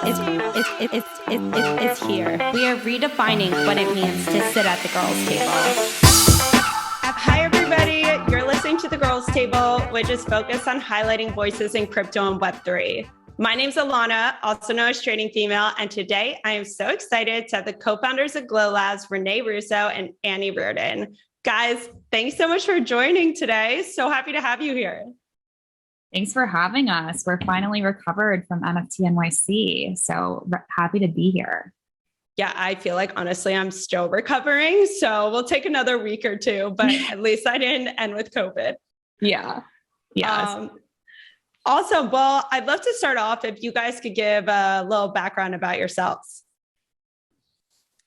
It's here. We are redefining what it means to sit at the girls' table. Hi, everybody. You're listening to The Girls Table, which is focused on highlighting voices in crypto and Web3. My name's Alana, also known as Trading Female, and today I am so excited to have the co-founders of Glow Labs, Renea Russo and Annie Reardon. Guys, thanks so much for joining today. So happy to have you here. Thanks for having us. We're finally recovered from NFT NYC, so happy to be here. Yeah, I feel like, honestly, I'm still recovering, so we'll take another week or two, but at least I didn't end with COVID. Yeah. Yes. Also, well, I'd love to start off if you guys could give a little background about yourselves.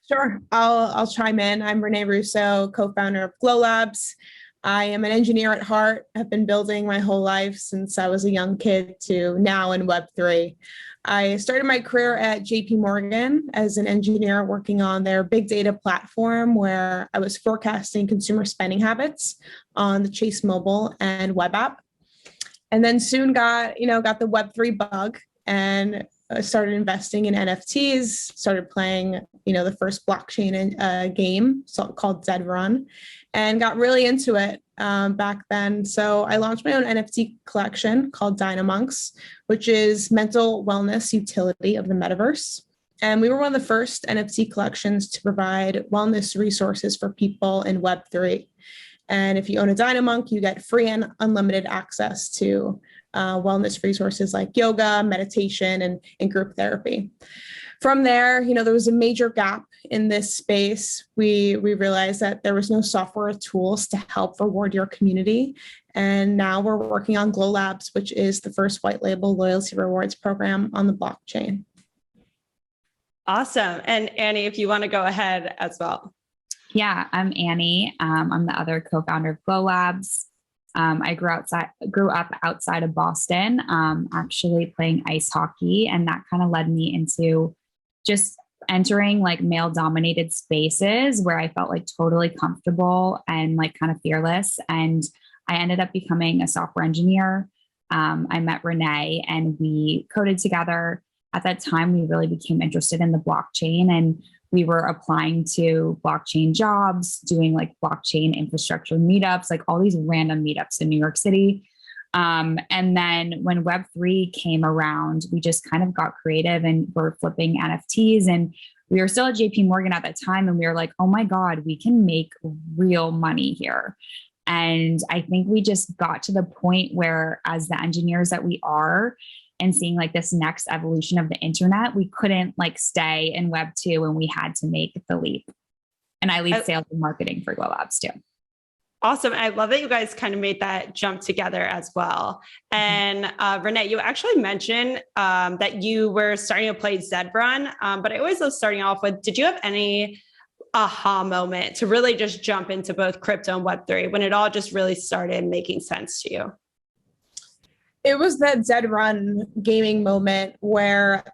Sure, I'll chime in. I'm Renea Russo, co-founder of Glow Labs. I am an engineer at heart. I've been building my whole life since I was a young kid to now in Web3. I started my career at JP Morgan as an engineer working on their big data platform where I was forecasting consumer spending habits on the Chase mobile and web app. And then soon got the Web3 bug and started investing in NFTs, started playing, the first blockchain game called Zedrun, and got really into it back then. So I launched my own NFT collection called Dynamonks, which is mental wellness utility of the metaverse. And we were one of the first NFT collections to provide wellness resources for people in Web3. And if you own a Dynamonk, you get free and unlimited access to wellness resources like yoga, meditation, and group therapy. From there, there was a major gap in this space. We realized that there was no software tools to help reward your community. And now we're working on Glow Labs, which is the first white label loyalty rewards program on the blockchain. Awesome. And Annie, if you want to go ahead as well. Yeah, I'm Annie. I'm the other co-founder of Glow Labs. I grew up outside of Boston, actually playing ice hockey, and that kind of led me into just entering like male-dominated spaces where I felt like totally comfortable and like kind of fearless. And I ended up becoming a software engineer. I met Renea and we coded together. At that time, we really became interested in the blockchain, and we were applying to blockchain jobs, doing like blockchain infrastructure meetups, like all these random meetups in New York City. And then when Web3 came around, we just kind of got creative and were flipping NFTs. And we were still at JP Morgan at that time. And we were like, oh my God, we can make real money here. And I think we just got to the point where, as the engineers that we are, and seeing like this next evolution of the internet, we couldn't like stay in Web 2 and we had to make the leap. And I lead sales and marketing for Glow Labs too. Awesome. I love that you guys kind of made that jump together as well. And Renea, you actually mentioned that you were starting to play Zedrun, but I always love starting off with, did you have any aha moment to really just jump into both crypto and Web3 when it all just really started making sense to you? It was that Zedrun gaming moment where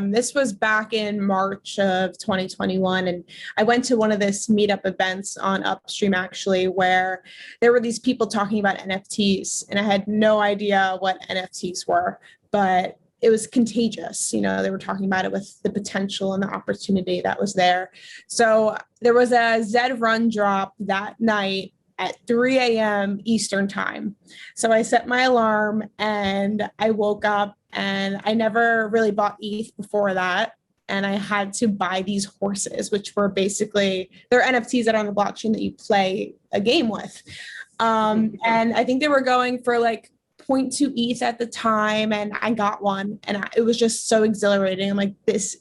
this was back in March of 2021. And I went to one of this meetup events on Upstream, actually, where there were these people talking about NFTs. And I had no idea what NFTs were, but it was contagious. They were talking about it with the potential and the opportunity that was there. So there was a Zedrun drop that night at 3 a.m. Eastern time. So I set my alarm and I woke up, and I never really bought ETH before that. And I had to buy these horses, which were basically, they're NFTs that are on the blockchain that you play a game with. And I think they were going for like 0.2 ETH at the time, and I got one, and it was just so exhilarating. I'm like,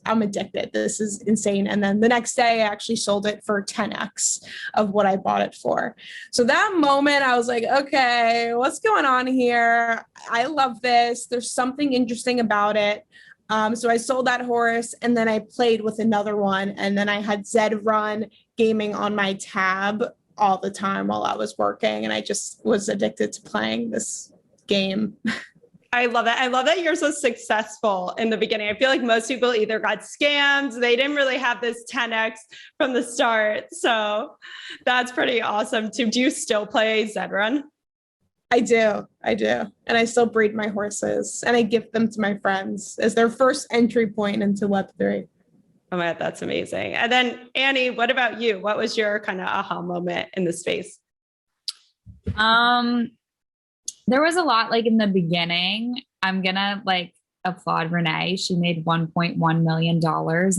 I'm addicted. This is insane. And then the next day, I actually sold it for 10x of what I bought it for. So that moment, I was like, okay, what's going on here? I love this. There's something interesting about it. So I sold that horse, and then I played with another one, and then I had Zedrun gaming on my tab all the time while I was working, and I just was addicted to playing this game. I love that. I love that you're so successful in the beginning. I feel like most people either got scammed, they didn't really have this 10x from the start. So that's pretty awesome too. Do you still play Zedrun? I do. I do. And I still breed my horses and I gift them to my friends as their first entry point into Web3. Oh my God, that's amazing. And then Annie, what about you? What was your kind of aha moment in the space? There was a lot like in the beginning. I'm gonna like applaud Renee. She made $1.1 million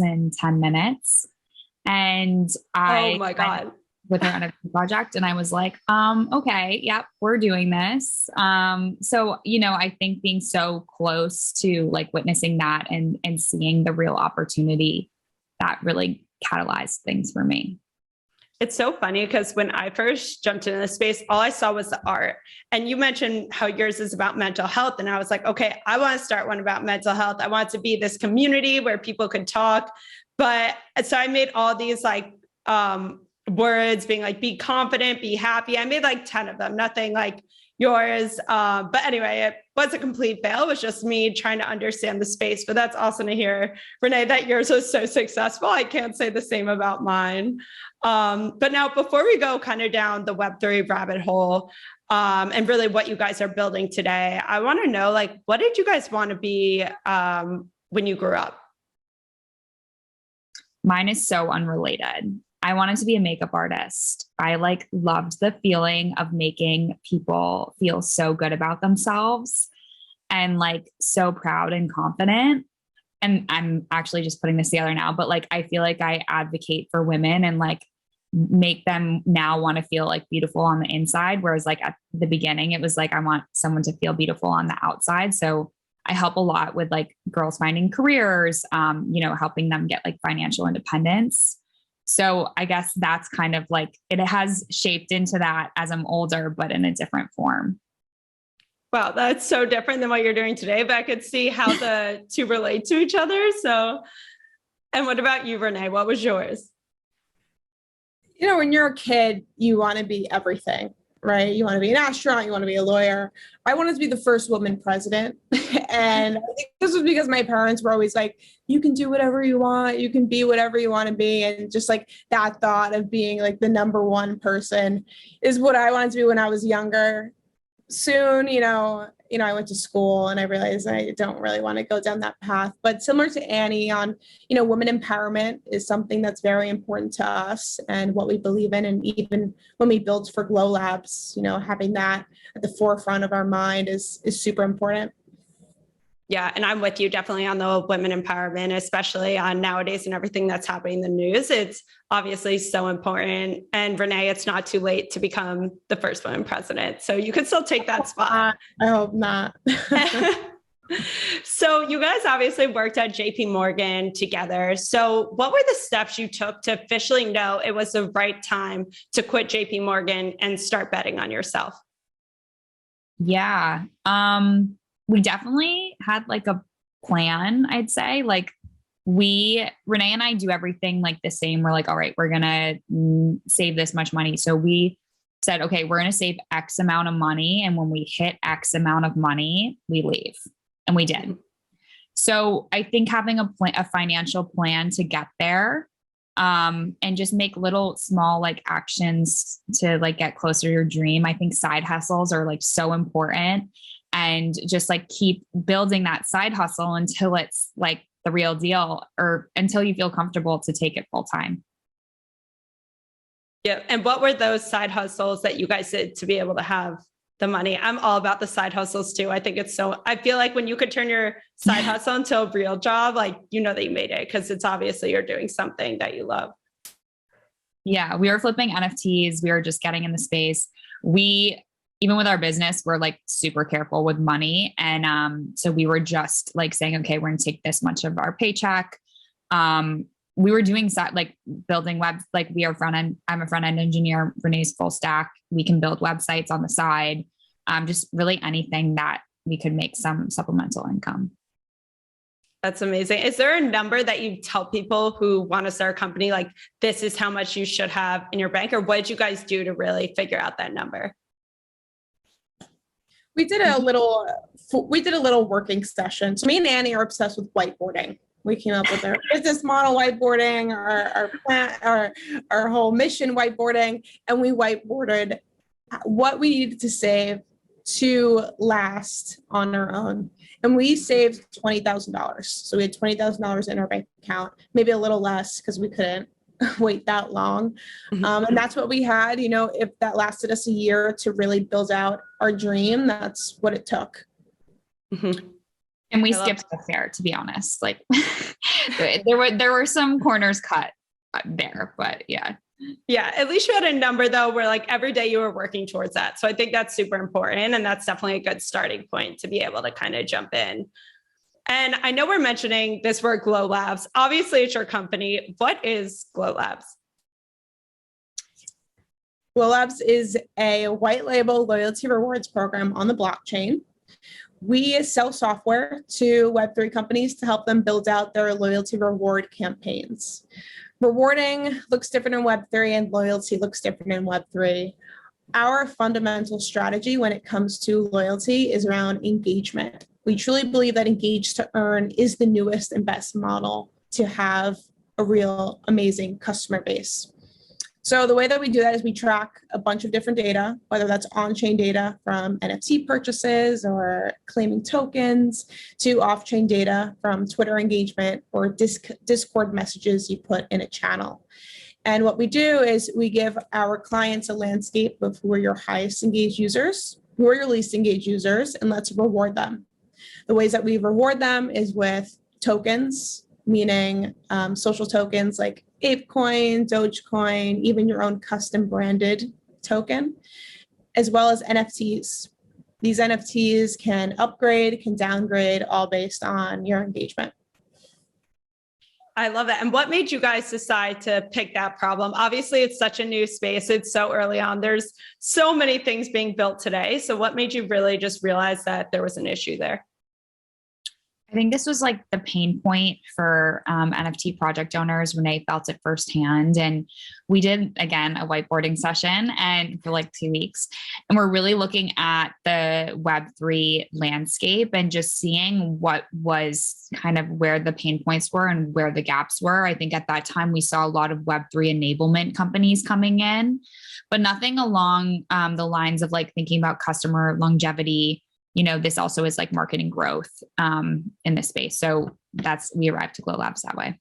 in 10 minutes. And Oh my God. With her NFT project. And I was like, okay, yep, we're doing this. So, I think being so close to like witnessing that and seeing the real opportunity that really catalyzed things for me. It's so funny because when I first jumped into the space, all I saw was the art. And you mentioned how yours is about mental health. And I was like, okay, I want to start one about mental health. I want it to be this community where people could talk. But so I made all these like words being like, be confident, be happy. I made like 10 of them, nothing like yours. But anyway, it was a complete fail. It was just me trying to understand the space. But that's awesome to hear, Renee, that yours was so successful. I can't say the same about mine. But now before we go kind of down the Web3 rabbit hole, and really what you guys are building today, I want to know, like, what did you guys want to be when you grew up? Mine is so unrelated. I wanted to be a makeup artist. I like loved the feeling of making people feel so good about themselves and like so proud and confident. And I'm actually just putting this together now, but like, I feel like I advocate for women and like make them now want to feel like beautiful on the inside. Whereas like at the beginning, it was like, I want someone to feel beautiful on the outside. So I help a lot with like girls finding careers, helping them get like financial independence. So I guess that's kind of like, it has shaped into that as I'm older, but in a different form. Wow, that's so different than what you're doing today, but I could see how the two relate to each other. So, and what about you, Renee? What was yours? When you're a kid, you want to be everything, right? You want to be an astronaut, you want to be a lawyer. I wanted to be the first woman president. And I think this was because my parents were always like, you can do whatever you want, you can be whatever you want to be. And just like that thought of being like the number one person is what I wanted to be when I was younger. Soon, I went to school and I realized I don't really want to go down that path. But similar to Annie on, women empowerment is something that's very important to us and what we believe in. And even when we build for Glow Labs, having that at the forefront of our mind is super important. Yeah, and I'm with you definitely on the women empowerment, especially on nowadays and everything that's happening in the news. It's obviously so important. And Renee, it's not too late to become the first woman president. So you can still take that spot. I hope not. So you guys obviously worked at JP Morgan together. So what were the steps you took to officially know it was the right time to quit JP Morgan and start betting on yourself? Yeah. We definitely had like a plan, I'd say. Like Renee and I do everything like the same. We're like, all right, we're going to save this much money. So we said, okay, we're going to save X amount of money. And when we hit X amount of money, we leave. And we did. So I think having a financial plan to get there, and just make little small like actions to like get closer to your dream. I think side hustles are like so important. And just like keep building that side hustle until it's like the real deal or until you feel comfortable to take it full time. Yeah. And what were those side hustles that you guys did to be able to have the money? I'm all about the side hustles too. I think I feel like when you could turn your side hustle into a real job, like, that you made it because it's obviously you're doing something that you love. Yeah. We were flipping NFTs. We were just getting in the space. Even with our business, we're like super careful with money. And so we were just like saying, okay, we're going to take this much of our paycheck. We were doing like building webs, like we are front end. I'm a front end engineer. Renee's full stack. We can build websites on the side. Just really anything that we could make some supplemental income. That's amazing. Is there a number that you tell people who want to start a company, like this is how much you should have in your bank? Or what did you guys do to really figure out that number? We did a little working session. So me and Annie are obsessed with whiteboarding. We came up with our business model whiteboarding, our plan, our whole mission whiteboarding, and we whiteboarded what we needed to save to last on our own. And we saved $20,000. So we had $20,000 in our bank account, maybe a little less because we couldn't wait that long. And that's what we had. If that lasted us a year to really build out our dream, that's what it took. And we skipped the fair, to be honest. Like there were some corners cut there, but yeah. Yeah, at least you had a number though, where like every day you were working towards that. So I think that's super important. And that's definitely a good starting point to be able to kind of jump in. And I know we're mentioning this word Glow Labs. Obviously, it's your company. What is Glow Labs? Glow Labs is a white label loyalty rewards program on the blockchain. We sell software to Web3 companies to help them build out their loyalty reward campaigns. Rewarding looks different in Web3 and loyalty looks different in Web3. Our fundamental strategy when it comes to loyalty is around engagement. We truly believe that engage to earn is the newest and best model to have a real amazing customer base. So the way that we do that is we track a bunch of different data, whether that's on-chain data from NFT purchases or claiming tokens to off-chain data from Twitter engagement or Discord messages you put in a channel. And what we do is we give our clients a landscape of who are your highest engaged users, who are your least engaged users, and let's reward them. The ways that we reward them is with tokens, meaning social tokens like ApeCoin, Dogecoin, even your own custom branded token, as well as NFTs. These NFTs can upgrade, can downgrade, all based on your engagement. I love that. And what made you guys decide to pick that problem? Obviously, it's such a new space. It's so early on. There's so many things being built today. So what made you really just realize that there was an issue there? I think this was like the pain point for NFT project owners when they felt it firsthand. And we did, again, a whiteboarding session and for like 2 weeks. And we're really looking at the Web3 landscape and just seeing what was kind of where the pain points were and where the gaps were. I think at that time we saw a lot of Web3 enablement companies coming in, but nothing along the lines of like thinking about customer longevity. This also is like marketing growth in this space. So we arrived to Glow Labs that way.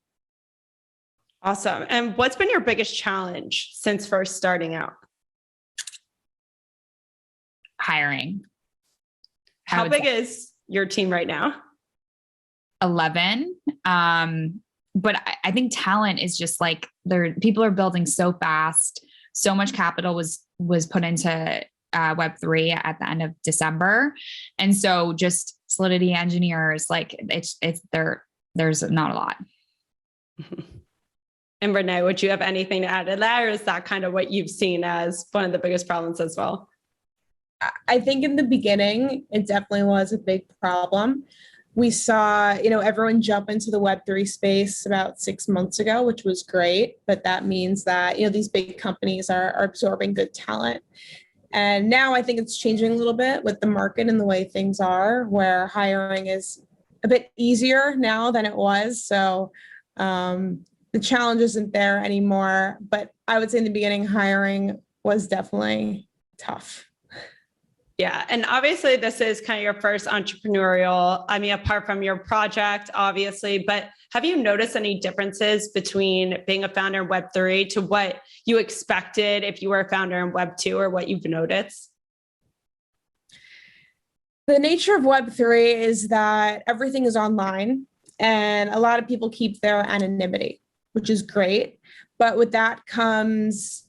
Awesome. And what's been your biggest challenge since first starting out? Hiring. How big is your team right now? 11. But I think talent is just like people are building so fast. So much capital was put into Web3 at the end of December. And so just Solidity engineers, like there's not a lot. And Renee, would you have anything to add to that? Or is that kind of what you've seen as one of the biggest problems as well? I think in the beginning, it definitely was a big problem. We saw, everyone jump into the Web3 space about 6 months ago, which was great. But that means that, these big companies are absorbing good talent. And now I think it's changing a little bit with the market and the way things are, where hiring is a bit easier now than it was. So the challenge isn't there anymore. But I would say in the beginning, hiring was definitely tough. Yeah. And obviously this is kind of your first entrepreneurial, apart from your project, obviously, but have you noticed any differences between being a founder in Web3 to what you expected if you were a founder in Web2 or what you've noticed? The nature of Web3 is that everything is online and a lot of people keep their anonymity, which is great. But with that comes,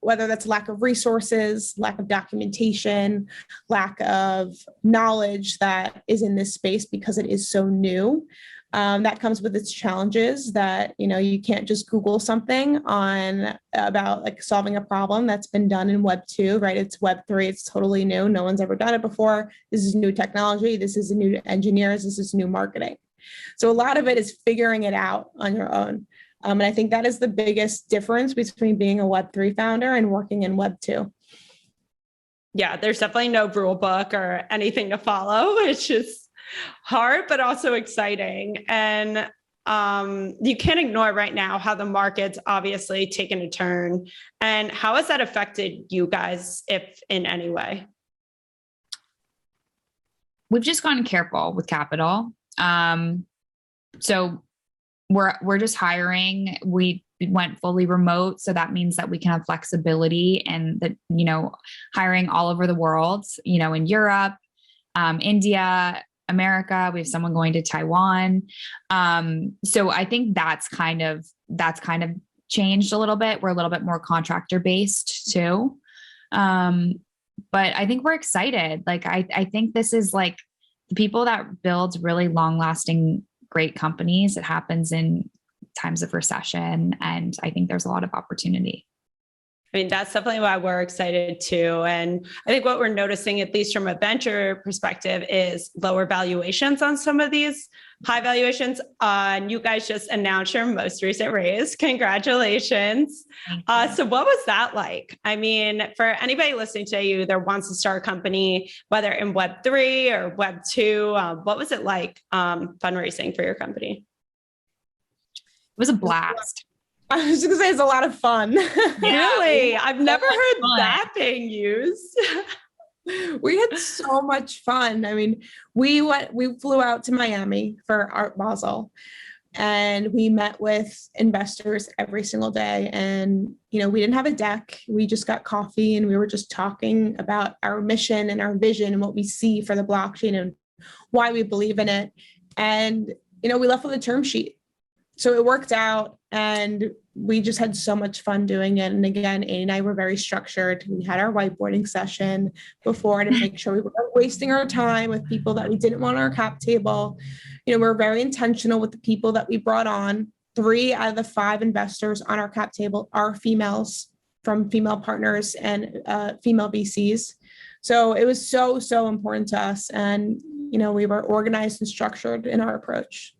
whether that's lack of resources, lack of documentation, lack of knowledge that is in this space because it is so new. That comes with its challenges that, you can't just Google something about like solving a problem that's been done in Web 2, right? It's Web3, it's totally new. No one's ever done it before. This is new technology. This is new engineers. This is new marketing. So a lot of it is figuring it out on your own. And I think that is the biggest difference between being a Web3 founder and working in Web 2. Yeah, there's definitely no rule book or anything to follow, which is hard, but also exciting. And you can't ignore right now how the market's obviously taken a turn. And how has that affected you guys, if in any way? we've just gotten careful with capital. So we're just hiring. We went fully remote. So that means that we can have flexibility and that, hiring all over the world, in Europe, India, America. We have someone going to Taiwan. So I think that's kind of changed a little bit. We're a little bit more contractor based too. But I think we're excited. Like, I think this is like the people that build really long lasting, great companies. It happens in times of recession. And I think there's a lot of opportunity. I mean, that's definitely why we're excited too. And I think what we're noticing, at least from a venture perspective, is lower valuations on some of these high valuations. And you guys just announced your most recent raise. Congratulations. So what was that like? I mean, for anybody listening to you that wants to start a company, whether in Web3 or Web2, what was it like fundraising for your company? It was a blast. I was just gonna say it's a lot of fun. Really? I've never heard that being used. We had so much fun. I mean, we flew out to Miami for Art Basel, and we met with investors every single day. And, we didn't have a deck. We just got coffee and we were just talking about our mission and our vision and what we see for the blockchain and why we believe in it. And, we left with a term sheet. So it worked out and we just had so much fun doing it. And again, Annie and I were very structured. We had our whiteboarding session before to make sure we weren't wasting our time with people that we didn't want on our cap table. We're very intentional with the people that we brought on. 3 out of the 5 investors on our cap table are females from female partners and female VCs. So it was so, so important to us. And, we were organized and structured in our approach.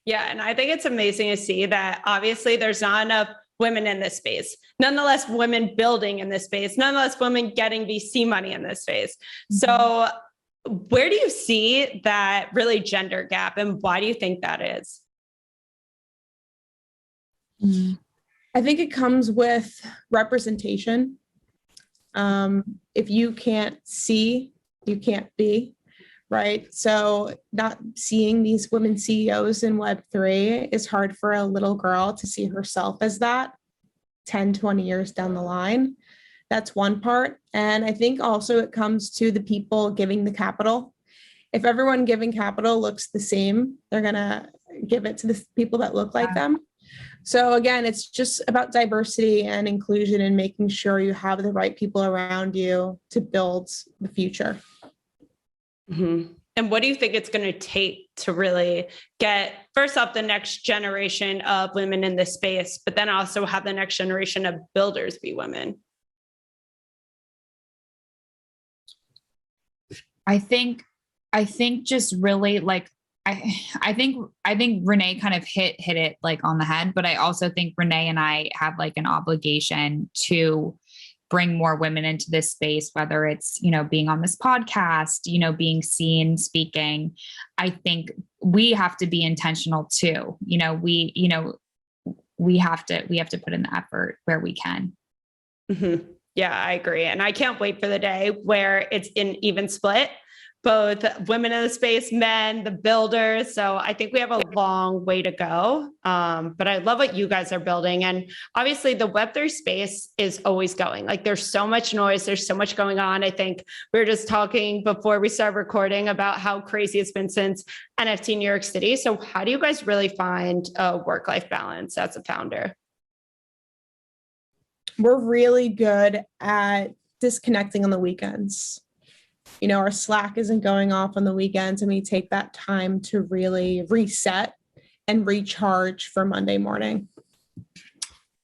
Yeah. And I think it's amazing to see that obviously there's not enough women in this space, nonetheless, women building in this space, nonetheless, women getting VC money in this space. So where do you see that really gender gap and why do you think that is? I think it comes with representation. If you can't see, you can't be. Right. So not seeing these women CEOs in Web3 is hard for a little girl to see herself as that 10, 20 years down the line. That's one part. And I think also it comes to the people giving the capital. If everyone giving capital looks the same, they're going to give it to the people that look like them. So again, it's just about diversity and inclusion and making sure you have the right people around you to build the future. Mm-hmm. And what do you think it's going to take to really get, first off, the next generation of women in this space, but then also have the next generation of builders be women? I think just really like, I think Renee kind of hit it like on the head, but I also think Renee and I have like an obligation to bring more women into this space, whether it's, being on this podcast, being seen, speaking. I think we have to be intentional too. We have to put in the effort where we can. Mm-hmm. Yeah, I agree. And I can't wait for the day where it's an even split, both women in the space, men, the builders. So I think we have a long way to go. But I love what you guys are building. And obviously the Web3 space is always going. Like there's so much noise. There's so much going on. I think we were just talking before we started recording about how crazy it's been since NFT New York City. So how do you guys really find a work-life balance as a founder? We're really good at disconnecting on the weekends. Our Slack isn't going off on the weekends and we take that time to really reset and recharge for Monday morning.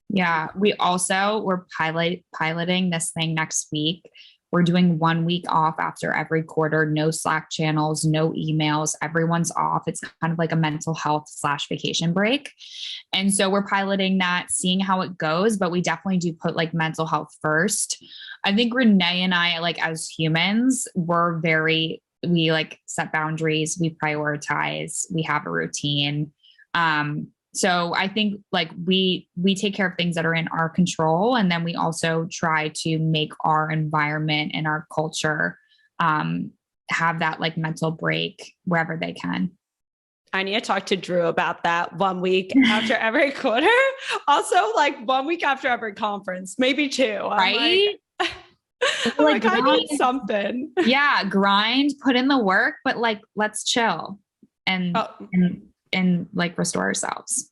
Yeah, we're piloting this thing next week. We're doing 1 week off after every quarter, no Slack channels, no emails, everyone's off. It's kind of like a mental health / vacation break. And so we're piloting that, seeing how it goes, but we definitely do put like mental health first. I think Renee and I, like as humans, we like set boundaries, we prioritize, we have a routine. So I think like we take care of things that are in our control. And then we also try to make our environment and our culture have that like mental break wherever they can. I need to talk to Drew about that 1 week after every quarter. Also, like 1 week after every conference, maybe two. Right? I'm like, I need something. Yeah, grind, put in the work, but like, let's chill and like restore ourselves.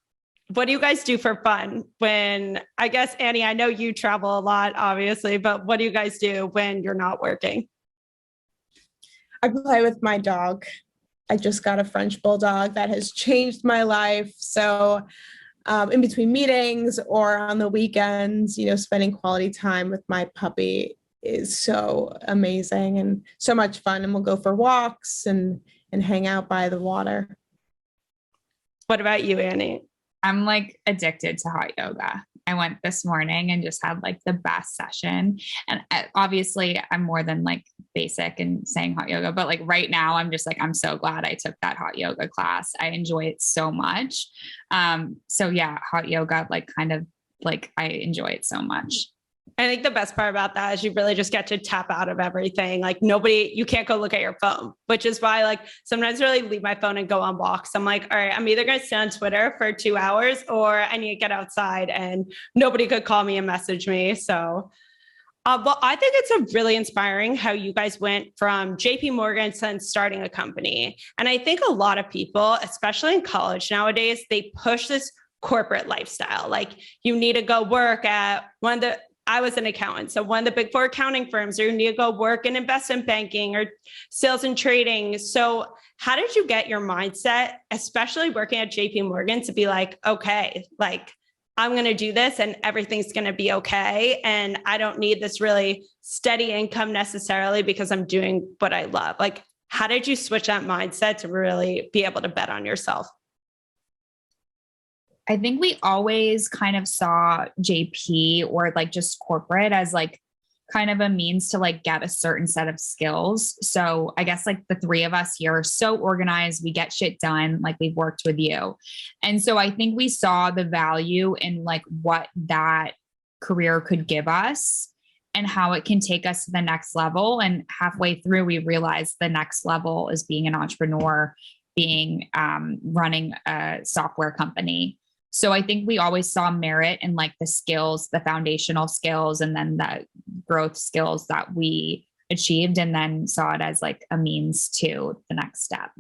What do you guys do for fun when, I guess, Annie, I know you travel a lot, obviously, but what do you guys do when you're not working? I play with my dog. I just got a French bulldog that has changed my life. So in between meetings or on the weekends, spending quality time with my puppy is so amazing and so much fun. And we'll go for walks and hang out by the water. What about you, Annie? I'm like addicted to hot yoga. I went this morning and just had like the best session. And obviously I'm more than like basic and saying hot yoga, but like right now I'm just like, I'm so glad I took that hot yoga class. I enjoy it so much. So yeah, hot yoga, like kind of like I enjoy it so much. I think the best part about that is you really just get to tap out of everything. Like you can't go look at your phone, which is why like sometimes I really leave my phone and go on walks. I'm like, all right, I'm either going to sit on Twitter for 2 hours or I need to get outside and nobody could call me and message me. So, well, I think it's really inspiring how you guys went from JP Morgan to starting a company. And I think a lot of people, especially in college nowadays, they push this corporate lifestyle. Like you need to go work at I was an accountant. So one of the big four accounting firms, or you need to go work in investment banking or sales and trading. So how did you get your mindset, especially working at JP Morgan, to be like, okay, like I'm going to do this and everything's going to be okay. And I don't need this really steady income necessarily because I'm doing what I love. Like, how did you switch that mindset to really be able to bet on yourself? I think we always kind of saw JP or like just corporate as like kind of a means to like get a certain set of skills. So I guess like the three of us here are so organized, we get shit done, like we've worked with you. And so I think we saw the value in like what that career could give us and how it can take us to the next level. And halfway through, we realized the next level is being an entrepreneur, being running a software company. So I think we always saw merit in like the skills, the foundational skills, and then the growth skills that we achieved, and then saw it as like a means to the next step.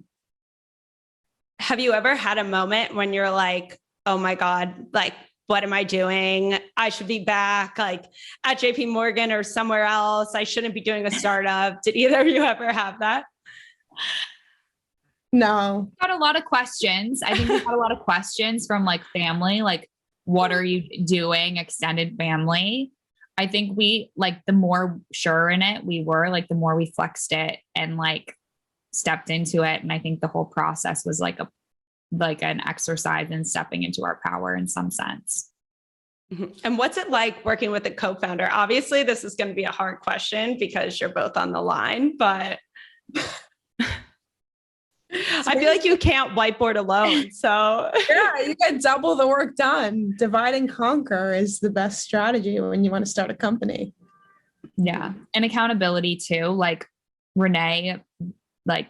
Have you ever had a moment when you're like, oh my God, like, what am I doing? I should be back like at JP Morgan or somewhere else. I shouldn't be doing a startup. Did either of you ever have that? No. Got a lot of questions. I think we got a lot of questions from like family, like, what are you doing? Extended family. I think we like the more sure in it we were, like the more we flexed it and like stepped into it. And I think the whole process was like an exercise in stepping into our power in some sense. And what's it like working with a co-founder? Obviously, this is going to be a hard question because you're both on the line, but I feel like you can't whiteboard alone. So yeah, you get double the work done. Divide and conquer is the best strategy when you want to start a company. Yeah. And accountability too. Like Renee, like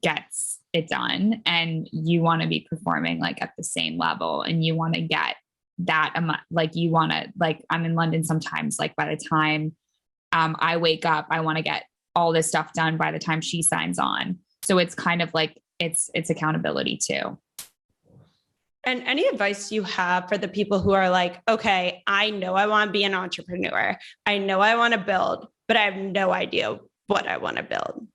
gets it done and you want to be performing like at the same level and you want to get that like you want to, like I'm in London sometimes, like by the time I wake up, I want to get all this stuff done by the time she signs on. So it's kind of like, it's accountability too. And any advice you have for the people who are like, okay, I know I want to be an entrepreneur. I know I want to build, but I have no idea what I want to build.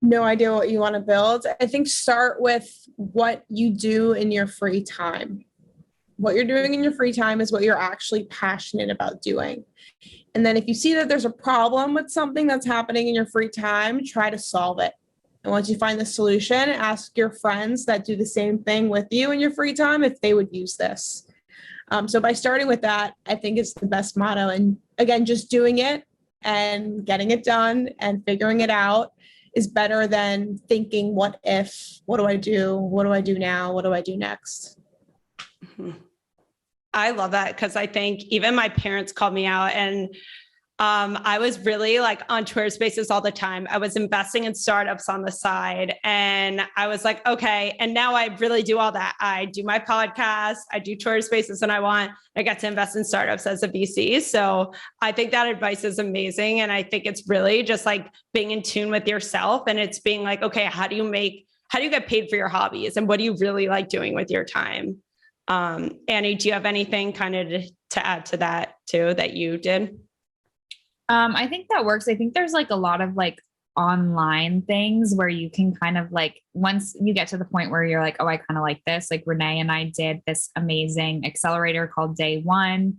No idea what you want to build. I think start with what you do in your free time. What you're doing in your free time is what you're actually passionate about doing. And then if you see that there's a problem with something that's happening in your free time, try to solve it. And once you find the solution, ask your friends that do the same thing with you in your free time if they would use this. So by starting with that, I think is the best motto. And again, just doing it and getting it done and figuring it out is better than thinking, what if, what do I do? What do I do now? What do I do next? I love that because I think even my parents called me out and I was really like on Twitter Spaces all the time. I was investing in startups on the side, and I was like, okay. And now I really do all that. I do my podcast, I do Twitter Spaces, and I get to invest in startups as a VC. So I think that advice is amazing. And I think it's really just like being in tune with yourself, and it's being like, okay, how do you get paid for your hobbies, and what do you really like doing with your time? Annie, do you have anything kind of to add to that too, that you did? I think that works. I think there's like a lot of like online things where you can kind of like, once you get to the point where you're like, oh, I kind of like this, like Renee and I did this amazing accelerator called Day One.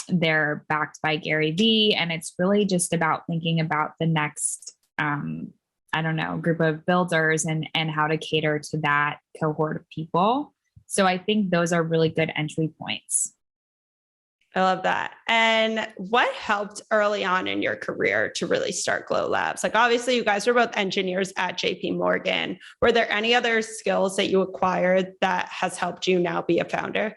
They're backed by Gary Vee, and it's really just about thinking about the next, group of builders and how to cater to that cohort of people. So I think those are really good entry points. I love that. And what helped early on in your career to really start Glow Labs? Like, obviously you guys were both engineers at JP Morgan. Were there any other skills that you acquired that has helped you now be a founder?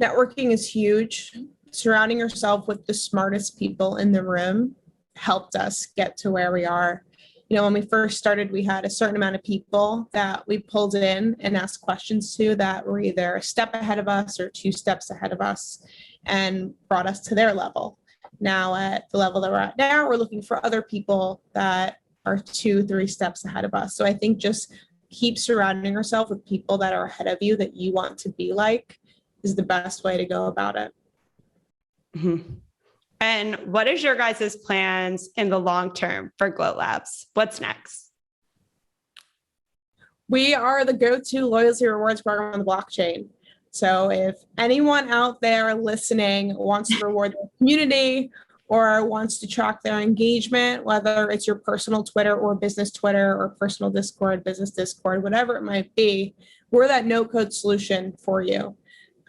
Networking is huge. Surrounding yourself with the smartest people in the room helped us get to where we are. When we first started, we had a certain amount of people that we pulled in and asked questions to that were either a step ahead of us or 2 steps ahead of us and brought us to their level. Now at the level that we're at now, we're looking for other people that are 2-3 steps ahead of us. So I think just keep surrounding yourself with people that are ahead of you that you want to be like is the best way to go about it. Mm-hmm. And what is your guys' plans in the long term for Glow Labs? What's next? We are the go-to loyalty rewards program on the blockchain. So if anyone out there listening wants to reward their community or wants to track their engagement, whether it's your personal Twitter or business Twitter or personal Discord, business Discord, whatever it might be, we're that no-code solution for you.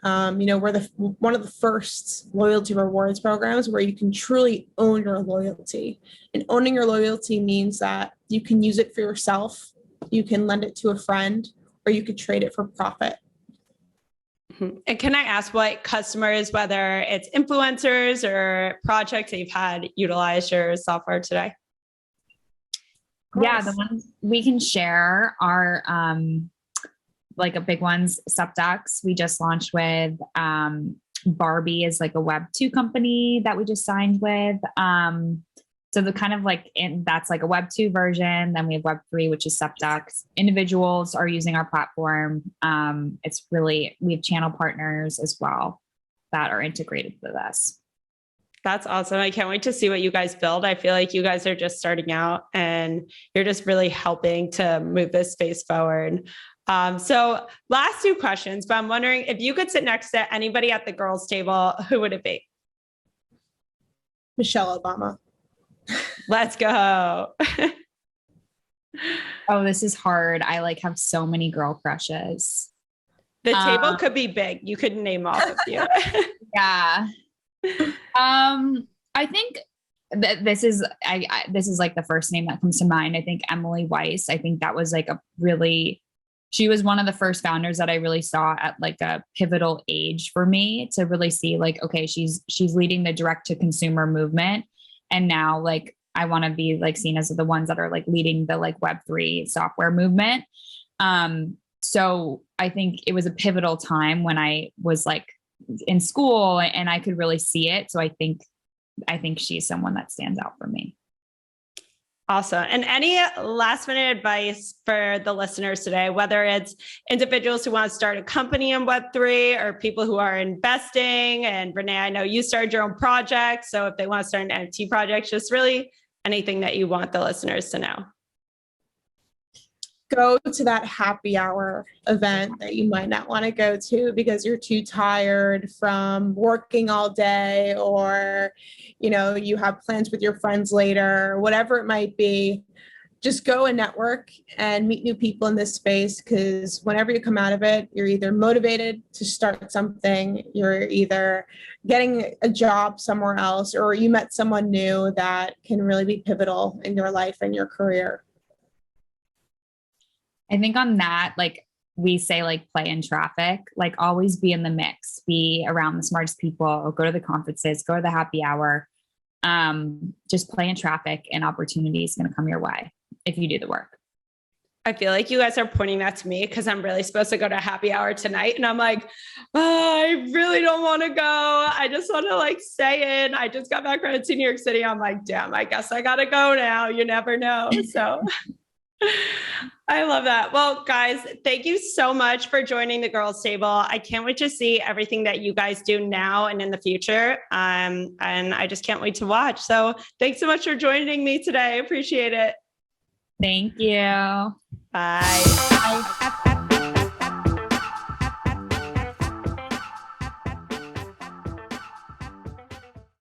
We're one of the first loyalty rewards programs where you can truly own your loyalty. And owning your loyalty means that you can use it for yourself, you can lend it to a friend, or you could trade it for profit. Mm-hmm. And can I ask what customers, whether it's influencers or projects that you've had utilize your software today? Yeah, the ones we can share are like a big ones, Subducts. We just launched with Barbie is like a Web2 company that we just signed with. So the kind of like, that's like a Web2 version. Then we have Web3, which is Subducts. Individuals are using our platform. It's really, we have channel partners as well that are integrated with us. That's awesome. I can't wait to see what you guys build. I feel like you guys are just starting out and you're just really helping to move this space forward. So last 2 questions, but I'm wondering if you could sit next to anybody at the girls' table, who would it be? Michelle Obama. Let's go. Oh, this is hard. I like have so many girl crushes. The table could be big. You could name all of you. Yeah. I think that this is like the first name that comes to mind. I think Emily Weiss. I think that was like she was one of the first founders that I really saw at like a pivotal age for me to really see like, okay, she's leading the direct to consumer movement. And now like, I want to be like seen as the ones that are like leading the like Web3 software movement. So I think it was a pivotal time when I was like in school and I could really see it. So I think she's someone that stands out for me. Awesome. And any last minute advice for the listeners today, whether it's individuals who want to start a company in Web3 or people who are investing? And Renea, I know you started your own project. So if they want to start an NFT project, just really anything that you want the listeners to know. Go to that happy hour event that you might not want to go to because you're too tired from working all day, or you have plans with your friends later, whatever it might be. Just go and network and meet new people in this space, because whenever you come out of it, you're either motivated to start something, you're either getting a job somewhere else, or you met someone new that can really be pivotal in your life and your career. I think on that, like we say like play in traffic, like always be in the mix, be around the smartest people, go to the conferences, go to the happy hour. Just play in traffic and opportunity is going to come your way if you do the work. I feel like you guys are pointing that to me because I'm really supposed to go to happy hour tonight. And I'm like, oh, I really don't want to go. I just want to like stay in. I just got back from New York City. I'm like, damn, I guess I got to go now. You never know. So I love that. Well, guys, thank you so much for joining the Girls Table. I can't wait to see everything that you guys do now and in the future. And I just can't wait to watch. So thanks so much for joining me today. I appreciate it. Thank you. Bye. Bye.